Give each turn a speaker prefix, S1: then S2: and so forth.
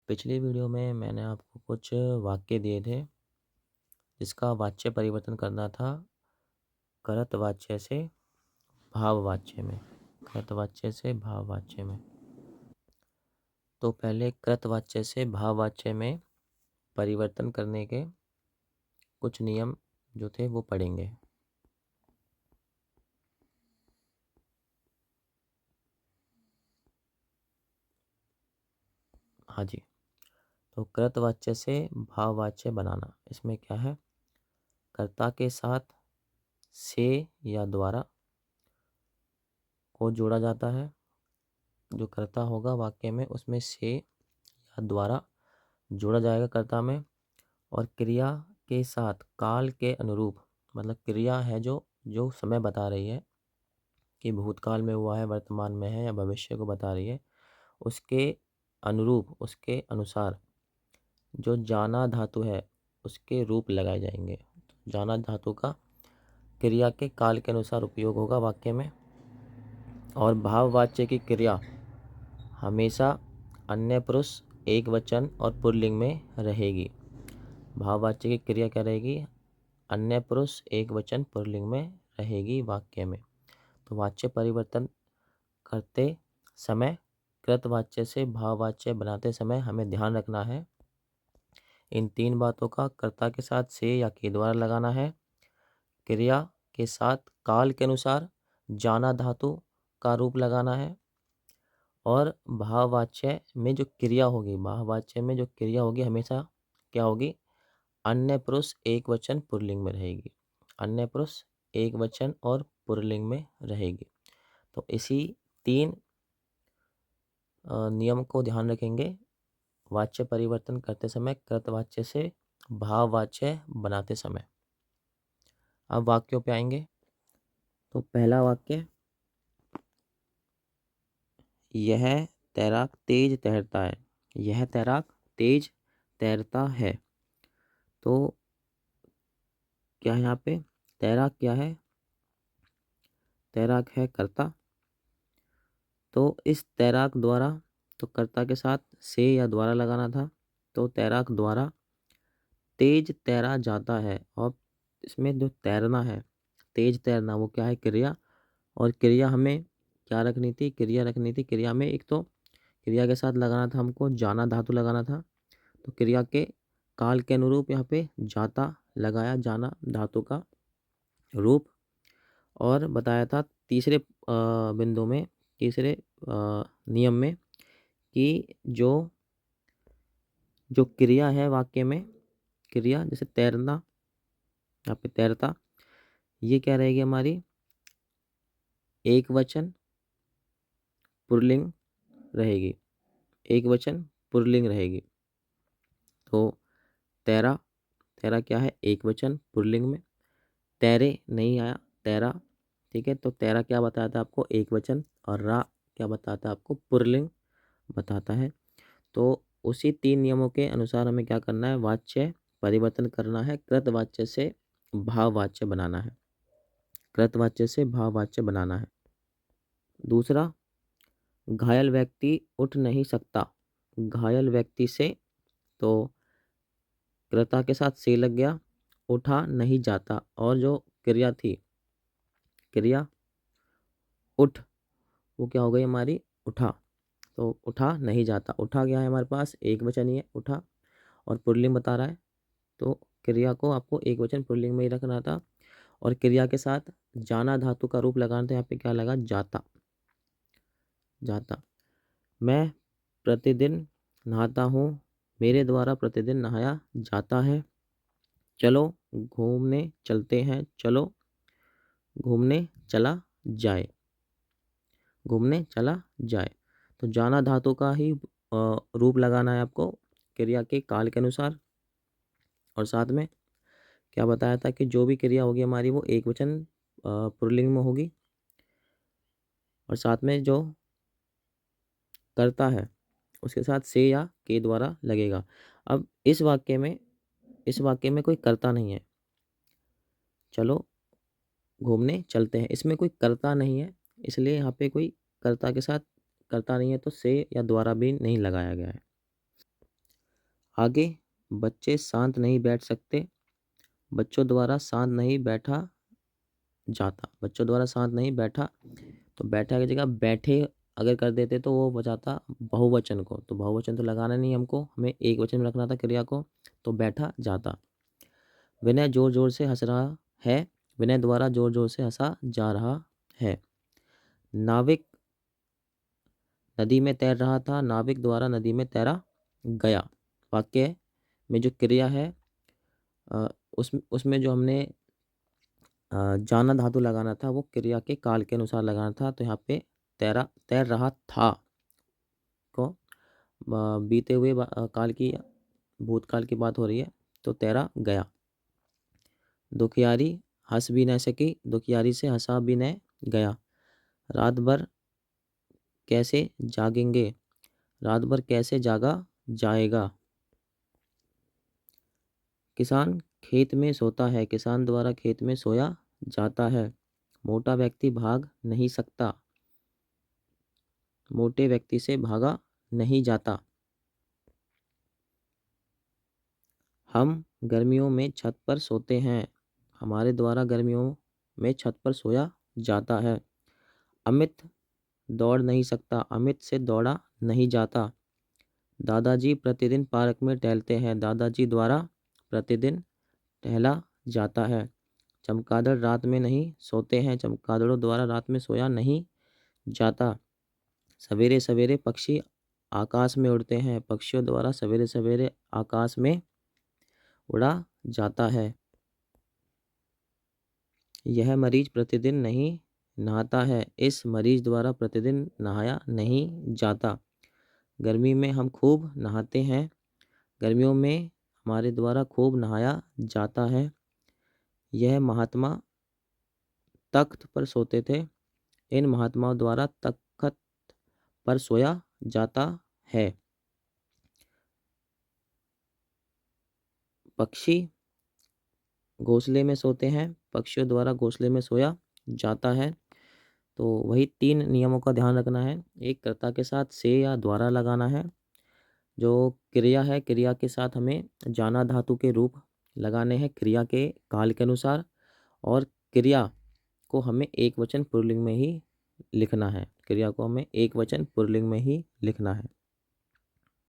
S1: पिछली वीडियो में मैंने आपको कुछ वाक्य दिए थे जिसका वाच्य परिवर्तन करना था करत वाच्य से भाव वाच्य में। करत वाच्य से भाव वाच्य में। तो पहले कृत वाच्य से भाव वाच्य में परिवर्तन करने के कुछ नियम जो थे वो पढ़ेंगे। हाँ जी। तो कृत वाच्य से भाव वाच्य बनाना, इसमें क्या है, कर्ता के साथ से या द्वारा को जोड़ा जाता है। जो कर्ता होगा वाक्य में उसमें से या द्वारा जोड़ा जाएगा कर्ता में। और क्रिया के साथ काल के अनुरूप, मतलब क्रिया है जो जो समय बता रही है कि भूतकाल में हुआ है, वर्तमान में है या भविष्य को बता रही है, उसके अनुरूप, उसके अनुसार जो जाना धातु है उसके रूप लगाए जाएंगे। जाना धातु का क्रिया के काल के अनुसार उपयोग होगा वाक्य में। और भाववाच्य की क्रिया हमेशा अन्य पुरुष, एक वचन और पुल्लिंग में रहेगी। भाववाच्य की क्रिया क्या रहेगी? अन्य पुरुष, एक वचन, पुल्लिंग में रहेगी वाक्य में। तो वाच्य परिवर्तन करते समय, कृत वाच्य से भाववाच्य बनाते समय हमें ध्यान रखना है इन तीन बातों का। कर्ता के साथ से या के द्वारा लगाना है। क्रिया के साथ काल के अनुसार जाना धातु का रूप लगाना है। और भाववाच्य में जो क्रिया होगी, भाववाच्य में जो क्रिया होगी हमेशा क्या होगी? अन्य पुरुष, एक वचन, पुल्लिंग में रहेगी। अन्य पुरुष, एक वचन और पुल्लिंग में रहेगी। तो इसी तीन नियम को ध्यान रखेंगे वाच्य परिवर्तन करते समय, कृत वाच्य से भाववाच्य बनाते समय। अब वाक्यों पे आएंगे। तो पहला वाक्य, यह तैराक तेज तैरता है। यह तैराक तेज तैरता है। तो क्या है यहाँ पे? तैराक क्या है? तैराक है कर्ता। तो इस तैराक द्वारा, तो कर्ता के साथ से या द्वारा लगाना था। तो तैराक द्वारा तेज तैरा जाता है। और इसमें जो तैरना है, तेज तैरना, वो क्या है? क्रिया। और क्रिया हमें क्या रखनी थी? क्रिया रखनी थी। क्रिया में एक तो क्रिया के साथ लगाना था हमको जाना धातु लगाना था। तो क्रिया के काल के अनुरूप यहाँ पे जाता लगाया, जाना धातु का रूप। और बताया था तीसरे बिंदु में, तीसरे नियम में, कि जो क्रिया है वाक्य में, क्रिया जैसे तैरना, यहाँ पे तैरता, ये क्या रहेगी हमारी? एक वचन पुल्लिंग रहेगी। एक वचन पुल्लिंग रहेगी। तो तैरा, तैरा क्या है? एक वचन पुल्लिंग में। तैरे नहीं आया, तैरा। ठीक है, तो तैरा क्या बताता है आपको? एक वचन। और रा क्या बताता है आपको? पुल्लिंग बताता है। तो उसी तीन नियमों के अनुसार हमें क्या करना है? वाच्य परिवर्तन करना है, कृत वाच्य से भाव वाच्य बनाना है। कृत वाच्य से भाव वाच्य बनाना है। दूसरा, घायल व्यक्ति उठ नहीं सकता। घायल व्यक्ति से, तो कर्ता के साथ से लग गया, उठा नहीं जाता। और जो क्रिया थी, क्रिया उठ, वो क्या हो गई हमारी? उठा। तो उठा नहीं जाता। उठा क्या है हमारे पास? एक वचन ही है उठा। और पुल्लिंग बता रहा है, तो क्रिया को आपको एक वचन पुल्लिंग में ही रखना था। और क्रिया के साथ जाना धातु का रूप लगाना था। यहाँ पे क्या लगा? जाता। जाता। मैं प्रतिदिन नहाता हूँ। मेरे द्वारा प्रतिदिन नहाया जाता है। चलो घूमने चलते हैं। चलो घूमने चला जाए। घूमने चला जाए। तो जाना धातु का ही रूप लगाना है आपको क्रिया के काल के अनुसार। और साथ में क्या बताया था कि जो भी क्रिया होगी हमारी वो एक वचन पुल्लिंग में होगी। और साथ में जो करता है उसके साथ से या के द्वारा लगेगा। अब इस वाक्य में कोई कर्ता नहीं है। चलो घूमने चलते हैं, इसमें कोई कर्ता नहीं है, इसलिए यहाँ पे कोई कर्ता के साथ कर्ता नहीं है, तो से या द्वारा भी नहीं लगाया गया है। आगे बच्चे शांत नहीं बैठ सकते, बच्चों द्वारा शांत नहीं बैठा जाता। बच्चों द्वारा शांत नहीं बैठा, तो बैठा की जगह बैठे अगर कर देते तो वो बचाता बहुवचन को, तो बहुवचन तो लगाना नहीं हमको, हमें एक वचन में रखना था क्रिया को, तो बैठा जाता। विनय जोर जोर से हंस रहा है, विनय द्वारा जोर जोर से हंसा जा रहा है। नाविक नदी में तैर रहा था, नाविक द्वारा नदी में तैरा गया। वाक्य में जो क्रिया है उसमें जो हमने जाना धातु लगाना था वो क्रिया के काल के अनुसार लगाना था। तो यहाँ पे तैर रहा था को बीते हुए काल की, भूतकाल की बात हो रही है, तो तैरा गया। दुखियारी हंस भी न सकी, दुखियारी से हंसा भी न गया। रात भर कैसे जागेंगे, रात भर कैसे जागा जाएगा। किसान खेत में सोता है, किसान द्वारा खेत में सोया जाता है। मोटा व्यक्ति भाग नहीं सकता, मोटे व्यक्ति से भागा नहीं जाता। हम गर्मियों में छत पर सोते हैं, हमारे द्वारा गर्मियों में छत पर सोया जाता है। अमित दौड़ नहीं सकता, अमित से दौड़ा नहीं जाता। दादाजी प्रतिदिन पार्क में टहलते हैं, दादाजी द्वारा प्रतिदिन टहला जाता है। चमगादड़ रात में नहीं सोते हैं, चमगादड़ों द्वारा रात में सोया नहीं जाता। सवेरे सवेरे पक्षी आकाश में उड़ते हैं, पक्षियों द्वारा सवेरे सवेरे आकाश में उड़ा जाता है। यह मरीज प्रतिदिन नहीं नहाता है, इस मरीज द्वारा प्रतिदिन नहाया नहीं जाता। गर्मी में हम खूब नहाते हैं, गर्मियों में हमारे द्वारा खूब नहाया जाता है। यह महात्मा तख्त पर सोते थे, इन महात्माओं द्वारा तख्त पर सोया जाता है। पक्षी घोंसले में सोते हैं, पक्षियों द्वारा घोंसले में सोया जाता है। तो वही 3 नियमों का ध्यान रखना है। एक कर्ता के साथ से या द्वारा लगाना है। जो क्रिया है, क्रिया के साथ हमें जाना धातु के रूप लगाने हैं क्रिया के काल के अनुसार, और क्रिया को हमें एक वचन पुल्लिंग में ही लिखना है, क्रिया को हमें एक वचन पुल्लिंग में ही लिखना है।